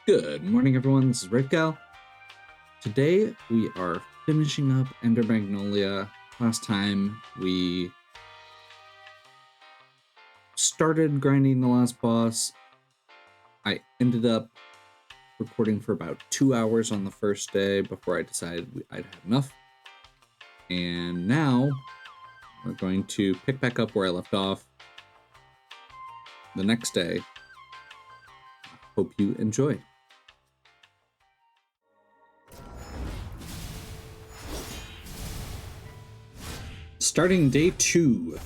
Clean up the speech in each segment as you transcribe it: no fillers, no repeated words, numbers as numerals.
Good morning, everyone. This is Gal. Today we are finishing up Ender Magnolia. Last time we started grinding the last boss. I ended up recording for about 2 hours on the first day before I decided I'd had enough. And now we're going to pick back up where I left off the next day. Hope you enjoy. Starting day 2.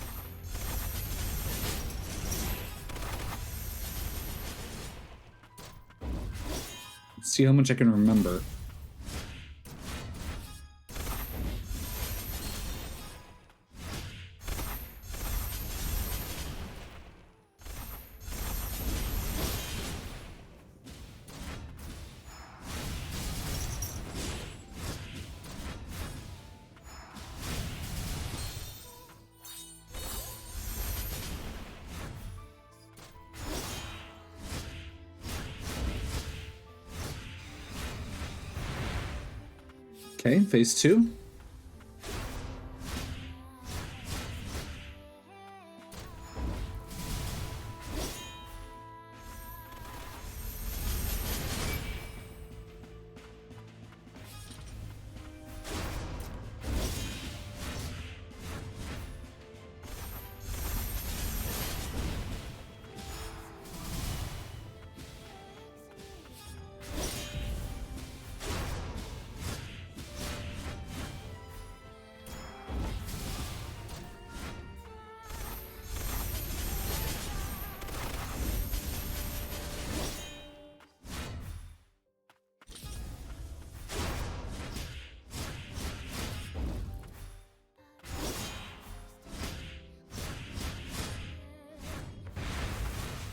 Let's see how much I can remember. Okay, phase 2.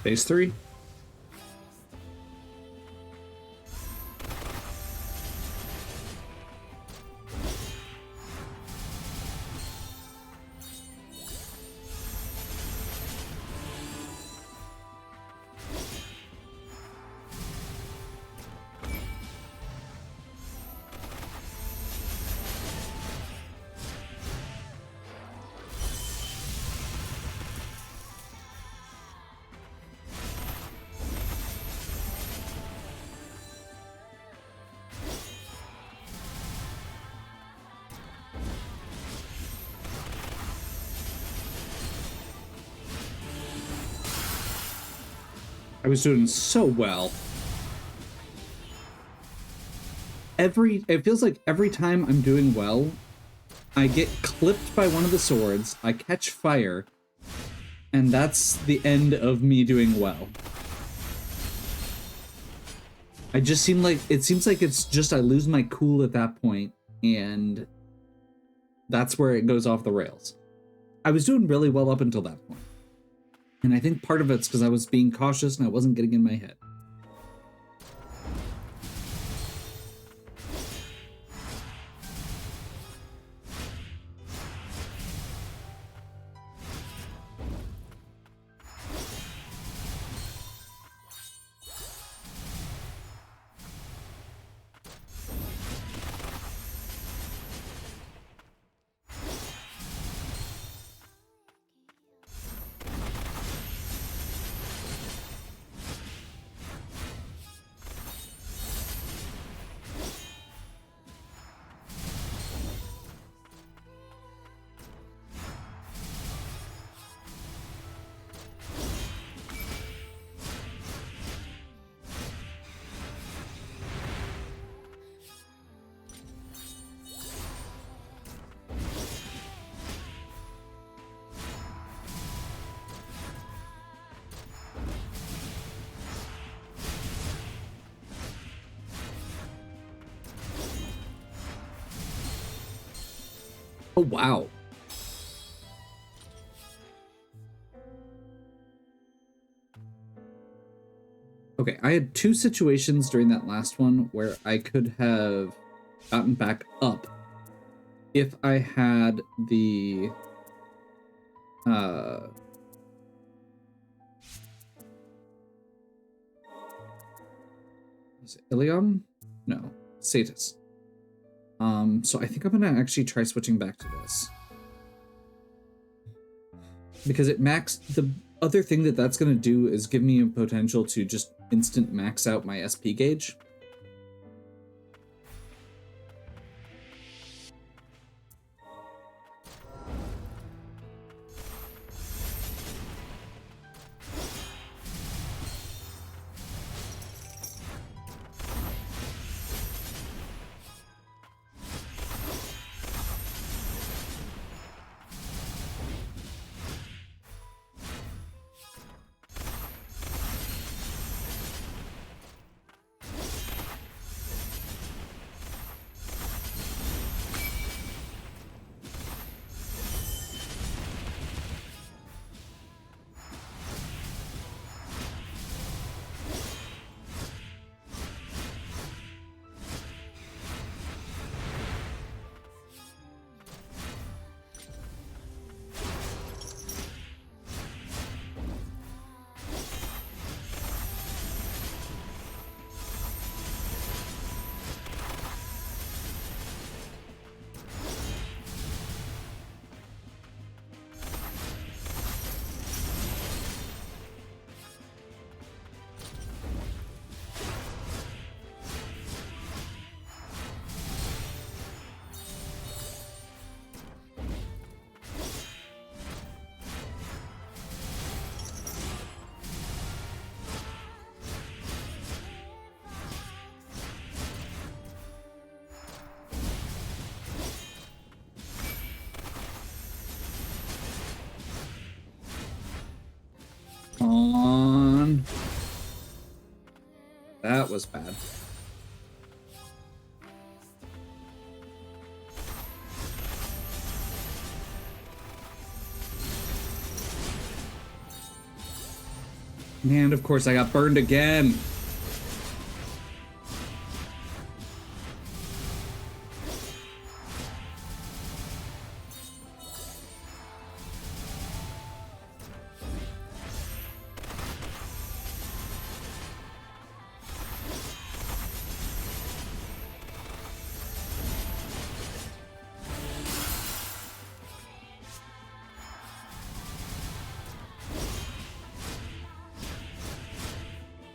Phase 3. I was doing so well. It feels like every time I'm doing well, I get clipped by one of the swords, I catch fire, and that's the end of me doing well. It seems like it's just I lose my cool at that point, and that's where it goes off the rails. I was doing really well up until that point. And I think part of it's because I was being cautious and I wasn't getting in my head. Oh, wow. Okay, I had 2 situations during that last one where I could have gotten back up if I had the is it Ilium? No, Satis. So I think I'm gonna actually try switching back to this. Because the other thing that's gonna do is give me a potential to just instant max out my SP gauge. On. That was bad. And of course I got burned again.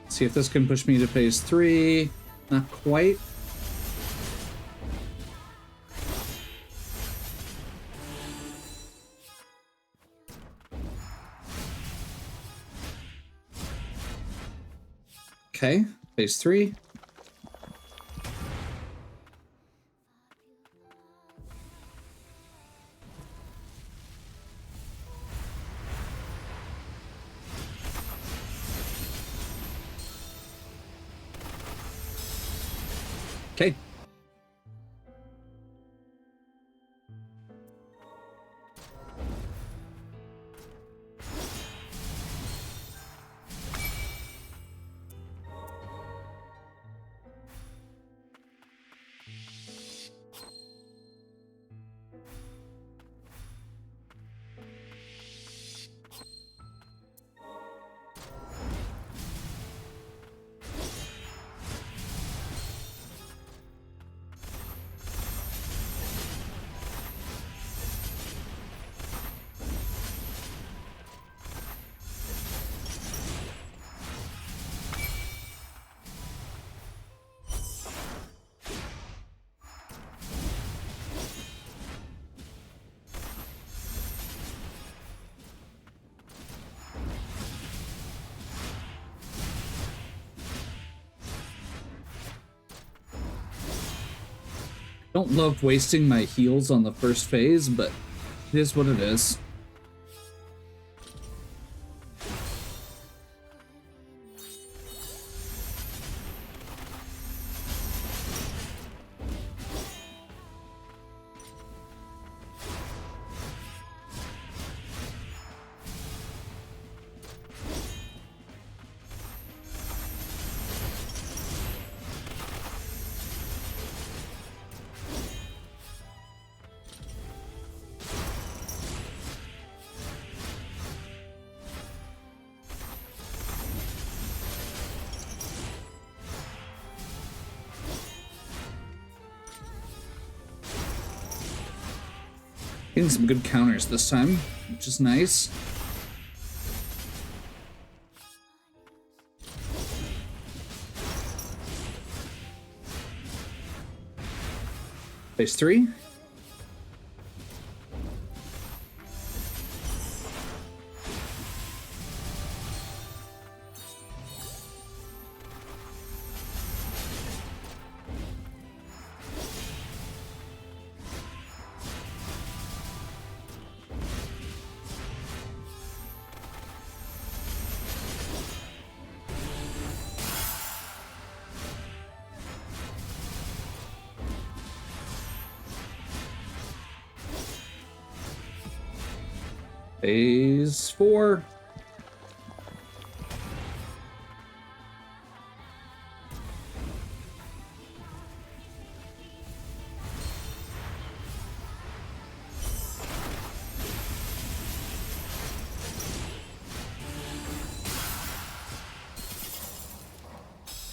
See if this can push me to phase 3. Not quite. Okay, phase 3. Okay. Don't love wasting my heals on the first phase, but it is what it is. Getting some good counters this time, which is nice. Phase 3. Phase 4.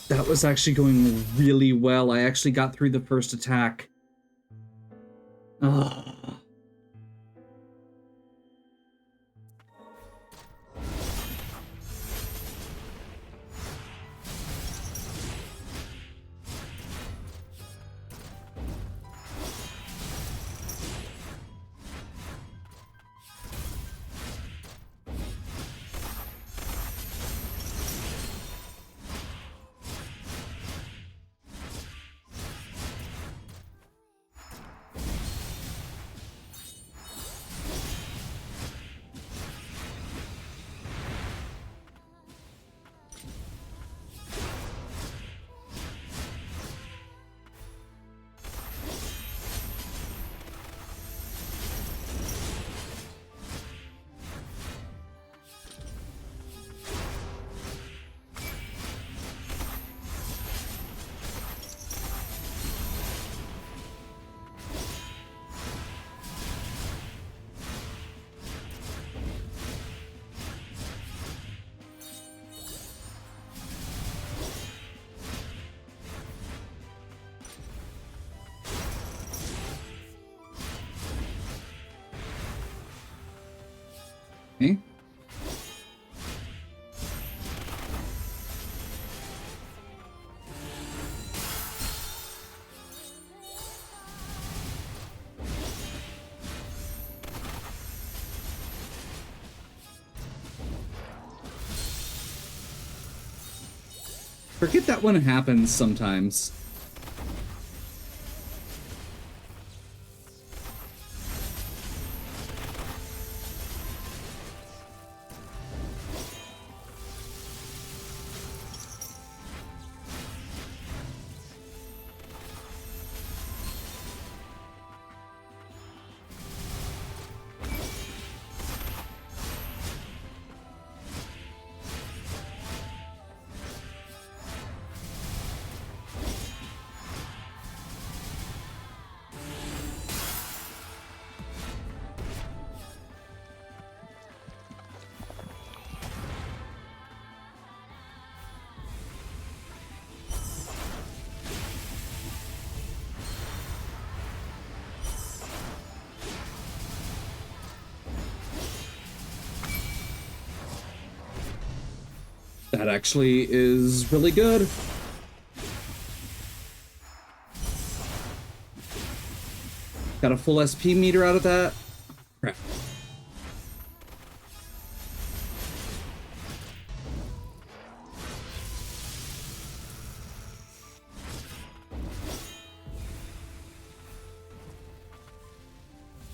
That was actually going really well. I actually got through the first attack. Ugh. Okay. Forget that one happens sometimes. That actually is really good. Got a full SP meter out of that. Crap.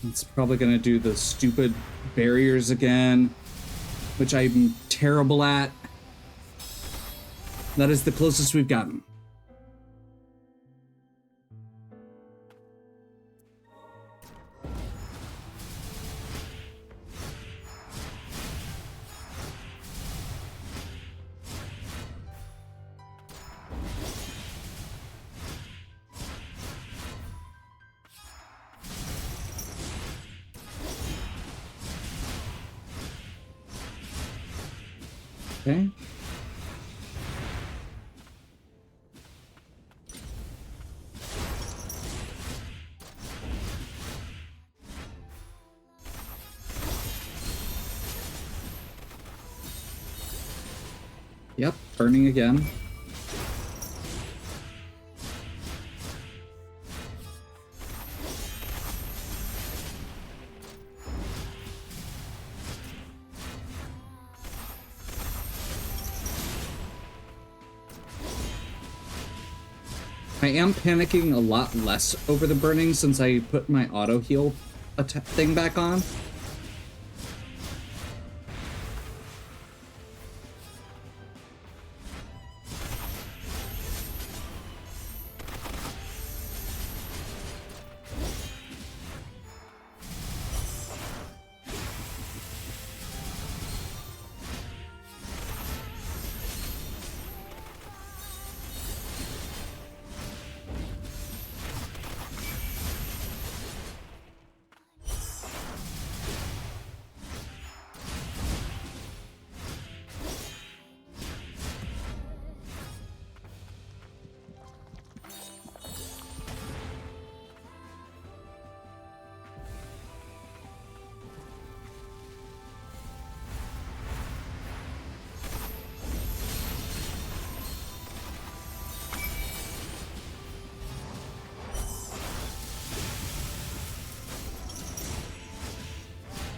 It's probably gonna do the stupid barriers again, which I'm terrible at. That is the closest we've gotten. Okay. Yep, burning again. I am panicking a lot less over the burning since I put my auto heal thing back on.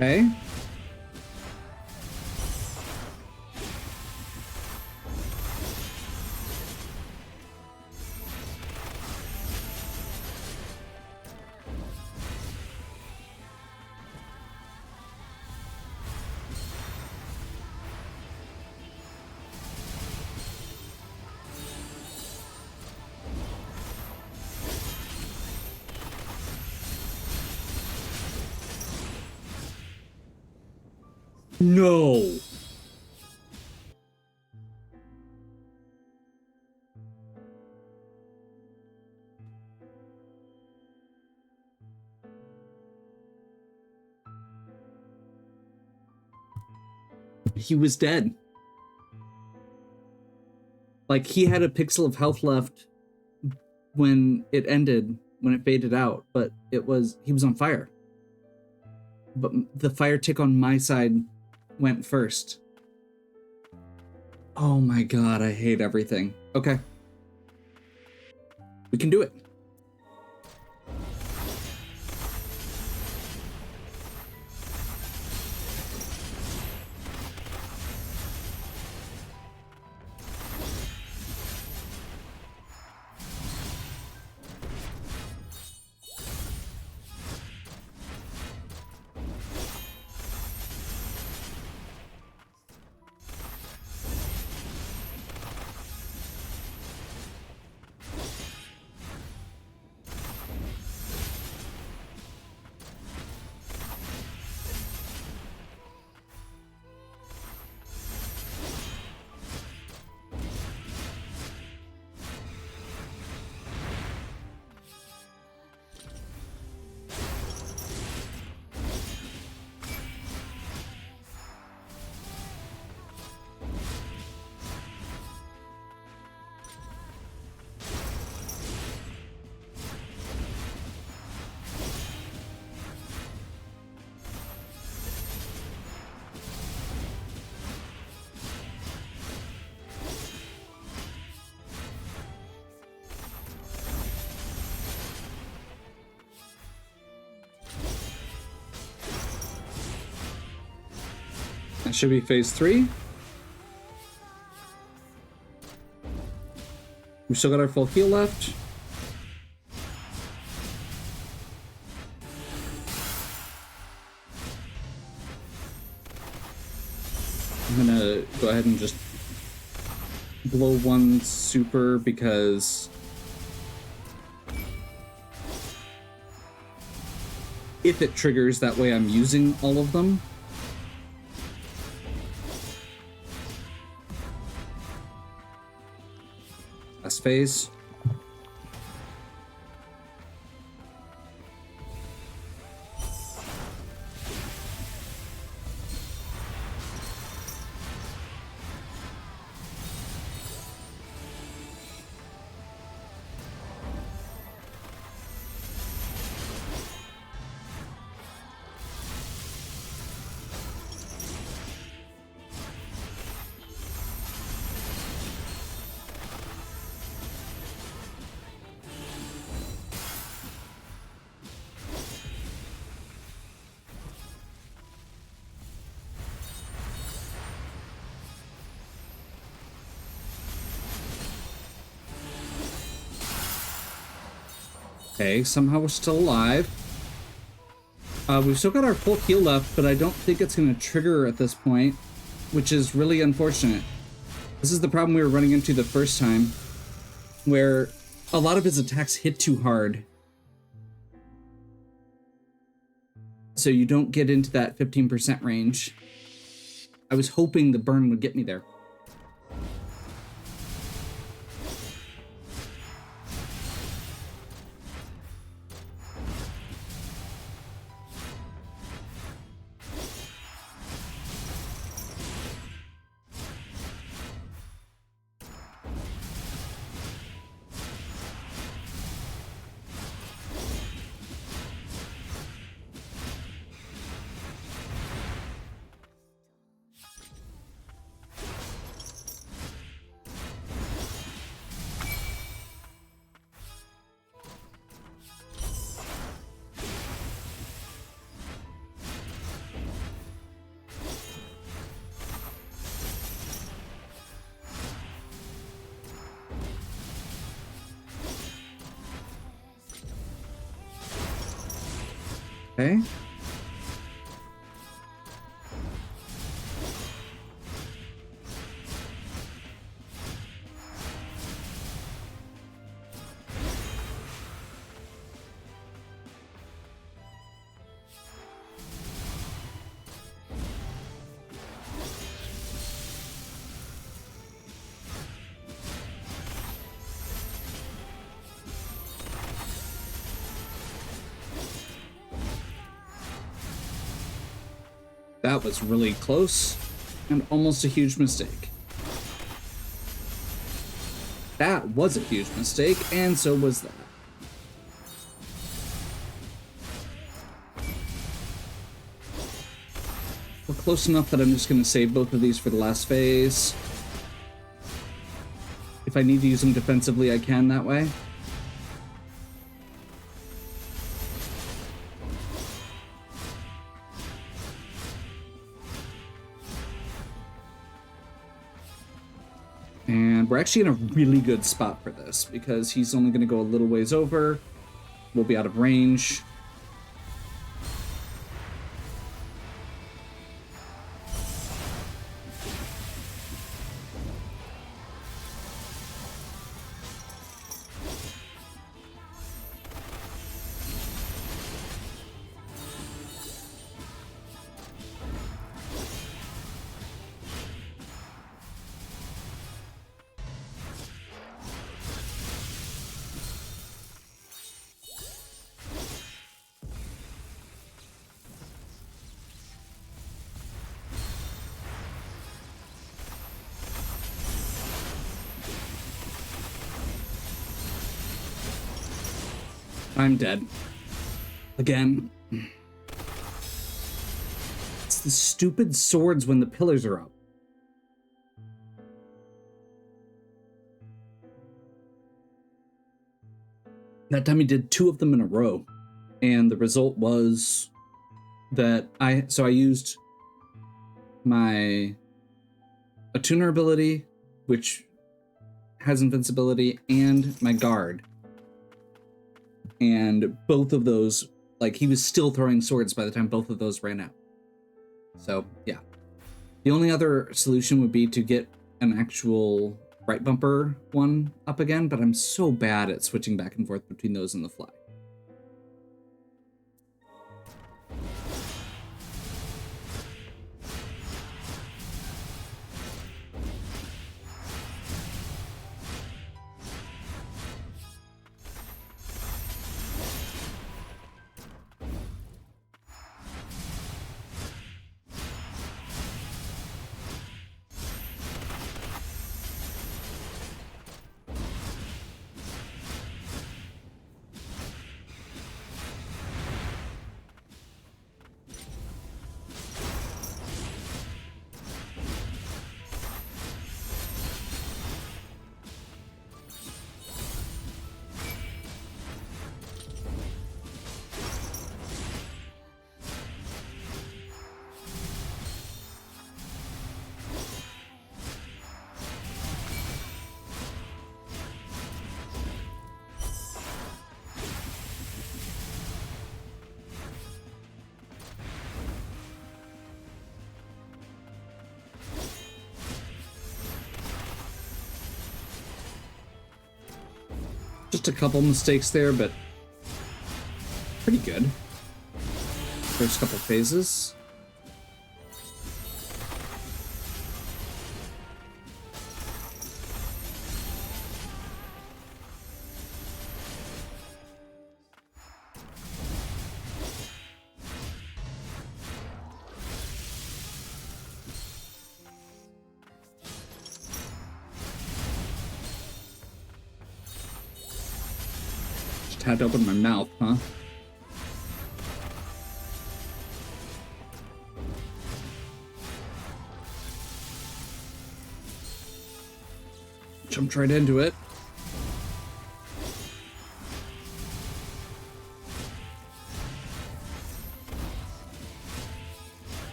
Okay. No. He was dead. Like, he had a pixel of health left when it ended, when it faded out, but he was on fire. But the fire tick on my side went first. Oh my god, I hate everything. Okay. We can do it. That should be phase 3. We still got our full heal left. I'm gonna go ahead and just blow one super because if it triggers, that way I'm using all of them. Last phase. Okay, somehow we're still alive. We've still got our full heal left, but I don't think it's going to trigger at this point, which is really unfortunate. This is the problem we were running into the first time, where a lot of his attacks hit too hard. So you don't get into that 15% range. I was hoping the burn would get me there. Okay. That was really close and almost a huge mistake. That was a huge mistake, and so was that. We're close enough that I'm just going to save both of these for the last phase. If I need to use them defensively, I can that way. And we're actually in a really good spot for this because he's only going to go a little ways over. We'll be out of range. I'm dead. Again. It's the stupid swords when the pillars are up. That time he did 2 of them in a row. And the result was that I used my attuner ability, which has invincibility, and my guard. And both of those, like, he was still throwing swords by the time both of those ran out. So, yeah. The only other solution would be to get an actual right bumper one up again, but I'm so bad at switching back and forth between those and the fly. Just a couple mistakes there, but pretty good. First couple phases. Just had to open my mouth, huh? Jumped right into it.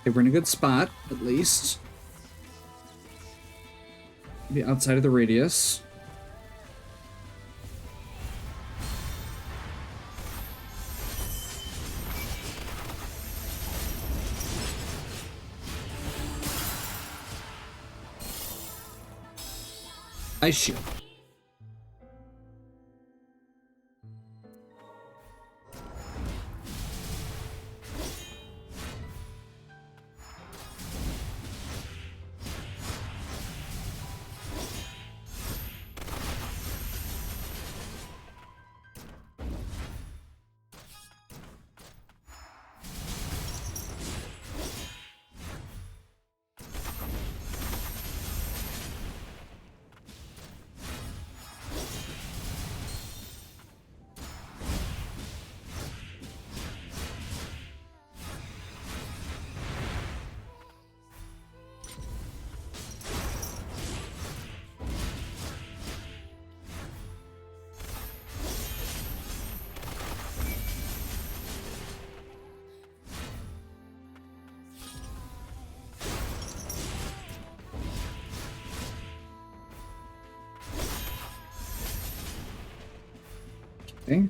Okay, we're in a good spot, at least. Maybe outside of the radius. Ice shield. Okay.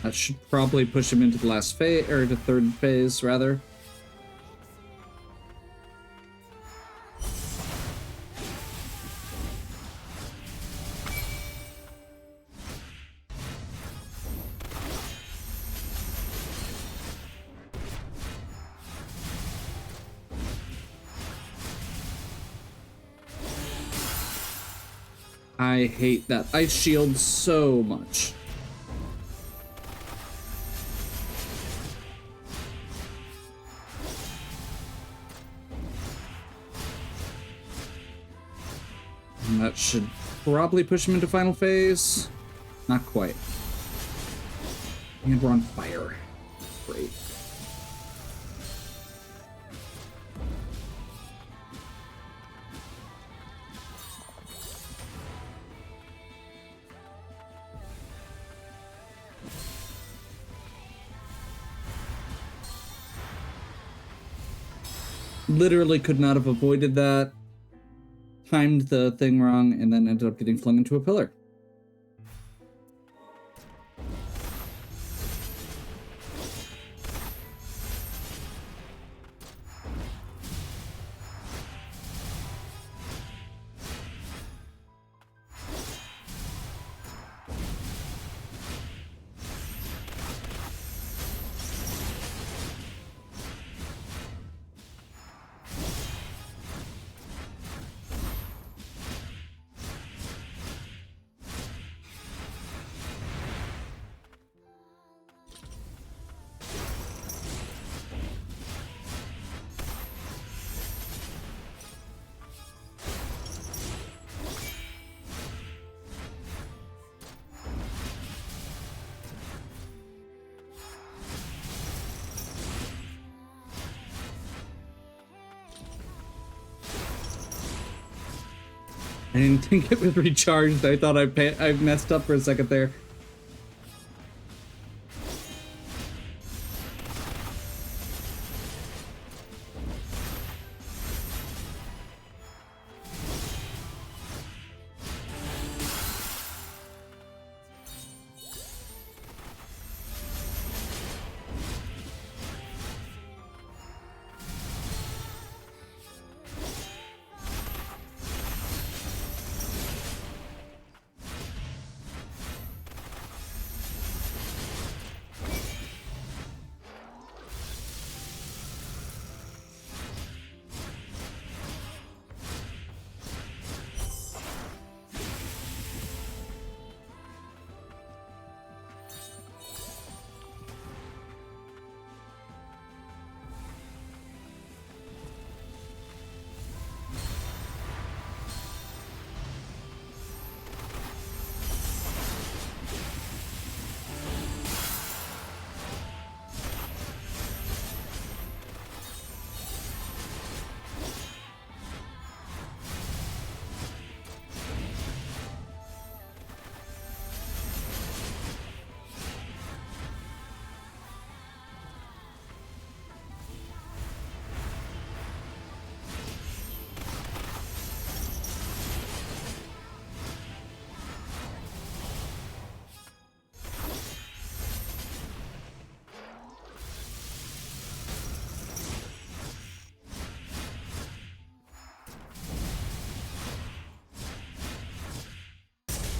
That should probably push him into the last phase, or the third phase, rather. I hate that ice shield so much. And that should probably push him into final phase. Not quite. And we're on fire. Great. Literally could not have avoided that. Timed the thing wrong and then ended up getting flung into a pillar. I didn't think it was recharged. I thought I messed up for a second there.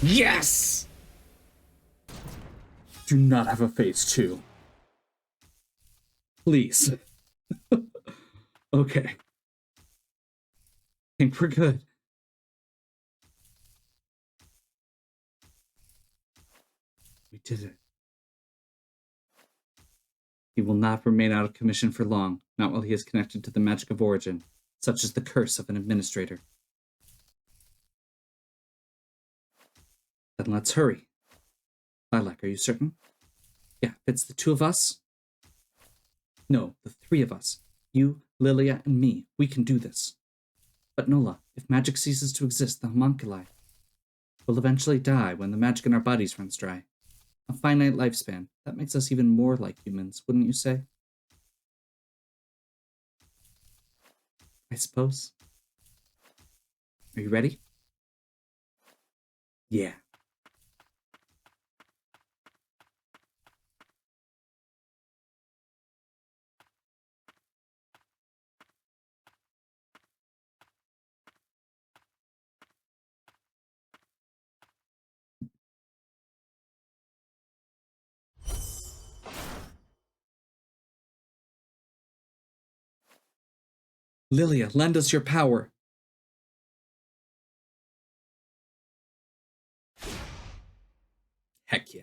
Yes! Do not have a phase 2. Please. Okay. I think we're good. We did it. He will not remain out of commission for long, not while he is connected to the magic of origin, such as the curse of an administrator. Then let's hurry. Lilac, are you certain? Yeah, if it's the 2 of us. No, the 3 of us. You, Lilia, and me. We can do this. But Nola, if magic ceases to exist, the homunculi will eventually die when the magic in our bodies runs dry. A finite lifespan. That makes us even more like humans, wouldn't you say? I suppose. Are you ready? Yeah. Lilia, lend us your power. Heck yeah.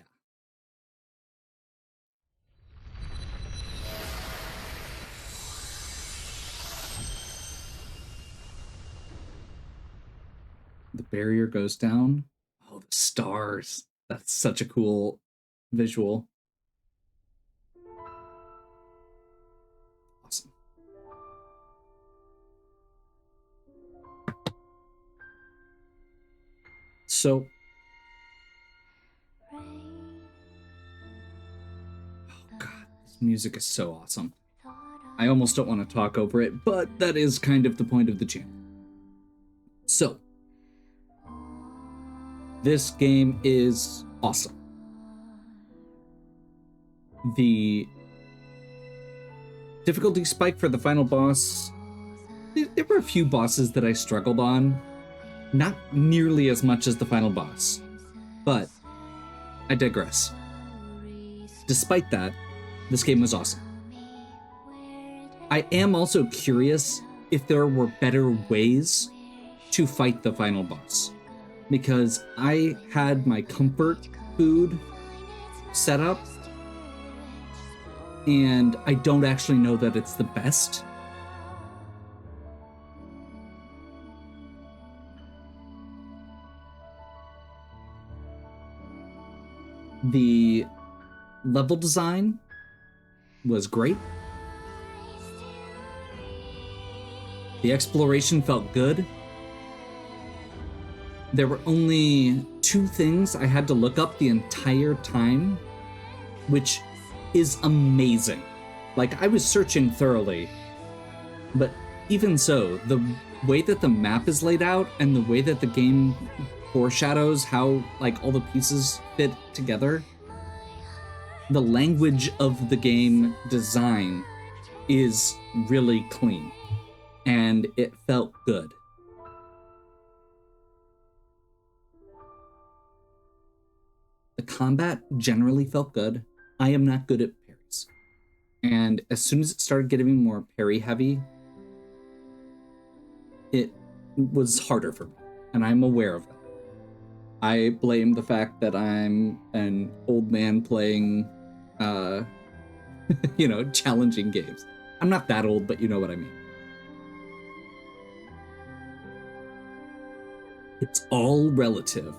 The barrier goes down. Oh, the stars. That's such a cool visual. Awesome. So, oh god, this music is so awesome. I almost don't want to talk over it, but that is kind of the point of the channel. So, this game is awesome. The difficulty spike for the final boss, there were a few bosses that I struggled on. Not nearly as much as the final boss, but I digress. Despite that, this game was awesome. I am also curious if there were better ways to fight the final boss, because I had my comfort food set up, and I don't actually know that it's the best. The level design was great. The exploration felt good. There were only 2 things I had to look up the entire time, which is amazing. Like, I was searching thoroughly, but even so, the way that the map is laid out and the way that the game foreshadows how, like, all the pieces fit together, the language of the game design is really clean, and it felt good. The combat generally felt good. I am not good at parries. And as soon as it started getting more parry heavy, it was harder for me, and I'm aware of that. I blame the fact that I'm an old man playing, challenging games. I'm not that old, but you know what I mean. It's all relative.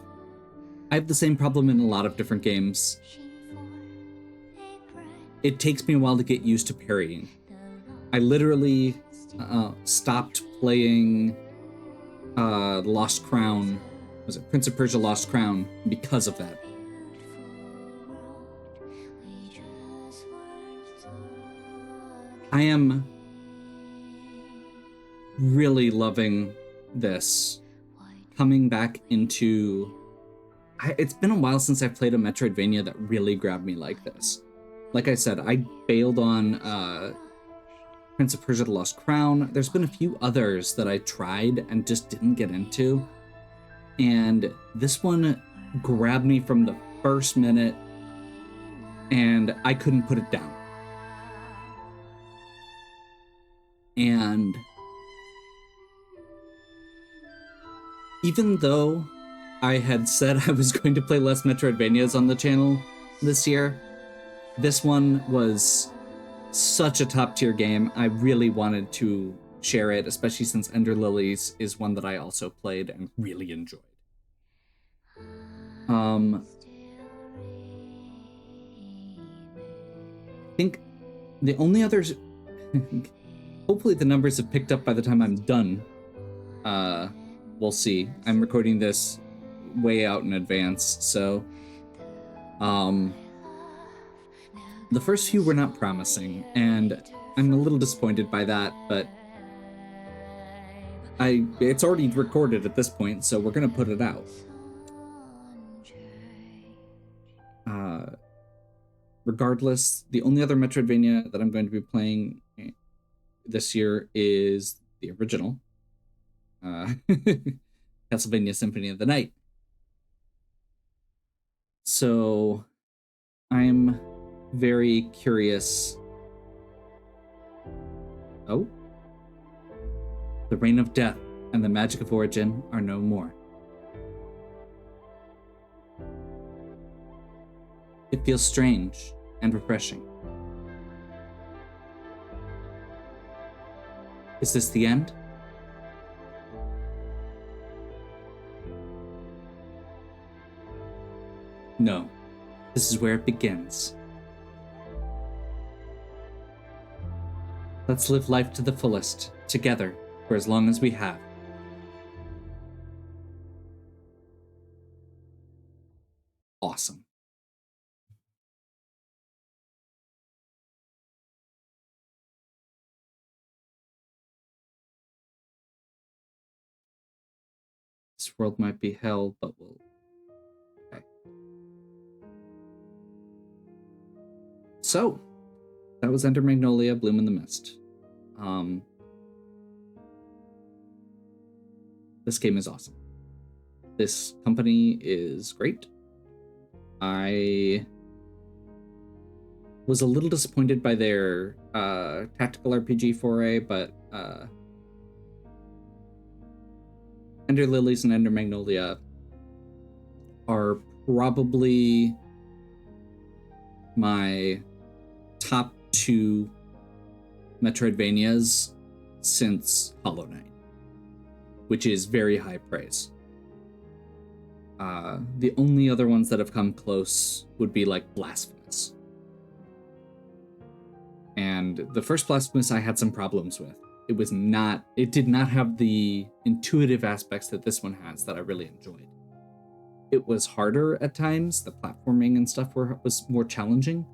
I have the same problem in a lot of different games. It takes me a while to get used to parrying. I literally stopped playing Lost Crown. Was it Prince of Persia Lost Crown? Because of that. I am really loving this. Coming back into... it's been a while since I've played a Metroidvania that really grabbed me like this. Like I said, I bailed on Prince of Persia: The Lost Crown. There's been a few others that I tried and just didn't get into. And this one grabbed me from the first minute, and I couldn't put it down. And even though I had said I was going to play less Metroidvanias on the channel this year, this one was such a top-tier game. I really wanted to share it, especially since Ender Lilies is one that I also played and really enjoyed. I think the only others... hopefully the numbers have picked up by the time I'm done. We'll see. I'm recording this way out in advance, so... the first few were not promising, and I'm a little disappointed by that, but it's already recorded at this point, so we're gonna put it out. Regardless, the only other Metroidvania that I'm going to be playing this year is the original, Castlevania Symphony of the Night. So I'm very curious. Oh? The Reign of Death and the Magic of Origin are no more. It feels strange and refreshing. Is this the end? No, this is where it begins. Let's live life to the fullest, together, for as long as we have. Awesome. This world might be hell, but we'll... Okay. So, that was Enter Magnolia, Bloom in the Mist. This game is awesome. This company is great. I was a little disappointed by their tactical RPG foray, but Ender Lilies and Ender Magnolia are probably my top 2 Metroidvanias since Hollow Knight, which is very high praise. The only other ones that have come close would be like Blasphemous. And the first Blasphemous I had some problems with. It did not have the intuitive aspects that this one has that I really enjoyed. It was harder at times. The platforming and stuff was more challenging.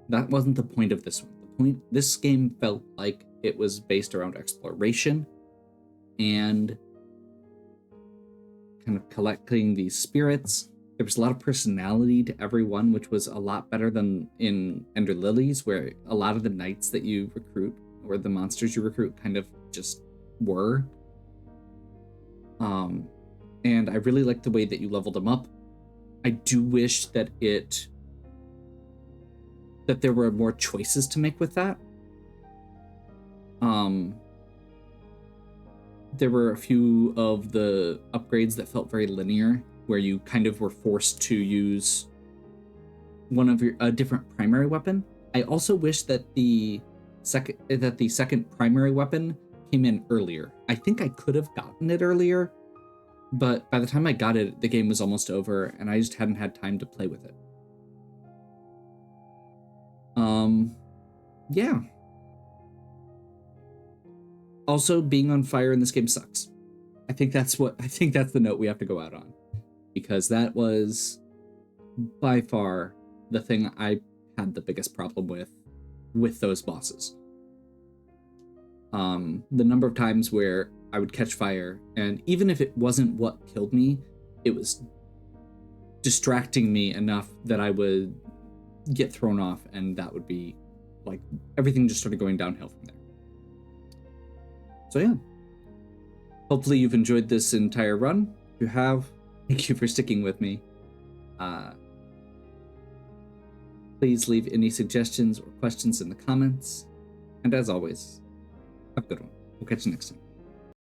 That wasn't the point of this one. This game felt like it was based around exploration and kind of collecting these spirits. There was a lot of personality to everyone, which was a lot better than in Ender Lilies, where a lot of the knights that you recruit or the monsters you recruit kind of just were. And I really liked the way that you leveled them up. I do wish that there were more choices to make with that. There were a few of the upgrades that felt very linear, where you kind of were forced to use a different primary weapon. I also wish that the second primary weapon came in earlier. I think I could have gotten it earlier, but by the time I got it, the game was almost over, and I just hadn't had time to play with it. Yeah. Also, being on fire in this game sucks. I think that's the note we have to go out on, because that was by far the thing I had the biggest problem with those bosses. The number of times where I would catch fire, and even if it wasn't what killed me, it was distracting me enough that I would get thrown off, and that would be like everything just started going downhill from there. So yeah, hopefully you've enjoyed this entire run. If you have, thank you for sticking with me. Please leave any suggestions or questions in the comments. And as always, have a good one. We'll catch you next time.